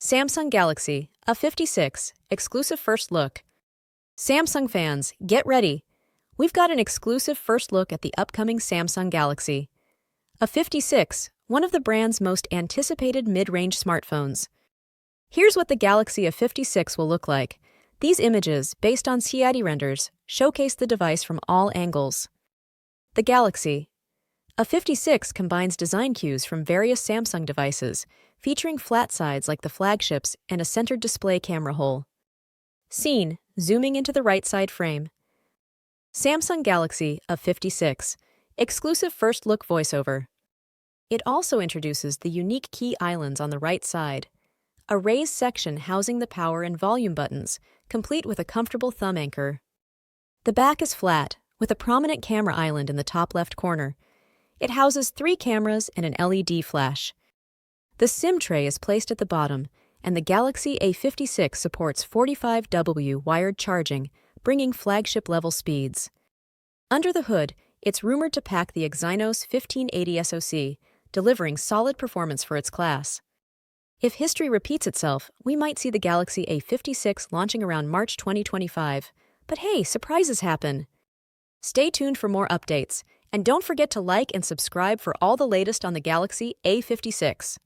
Samsung Galaxy A56 exclusive first look. Samsung fans, get ready. We've got an exclusive first look at the upcoming Samsung Galaxy A56, one of the brand's most anticipated mid-range smartphones. Here's what the Galaxy A56 will look like. These images, based on CAD renders, showcase the device from all angles. The Galaxy A56 combines design cues from various Samsung devices, featuring flat sides like the flagships and a centered display camera hole. Scene, zooming into the right side frame. Samsung Galaxy A56, exclusive first look voiceover. It also introduces the unique key islands on the right side, a raised section housing the power and volume buttons, complete with a comfortable thumb anchor. The back is flat, with a prominent camera island in the top left corner. It houses 3 cameras and an LED flash. The SIM tray is placed at the bottom, and the Galaxy A56 supports 45W wired charging, bringing flagship-level speeds. Under the hood, it's rumored to pack the Exynos 1580 SoC, delivering solid performance for its class. If history repeats itself, we might see the Galaxy A56 launching around March 2025. But hey, surprises happen! Stay tuned for more updates, and don't forget to like and subscribe for all the latest on the Galaxy A56.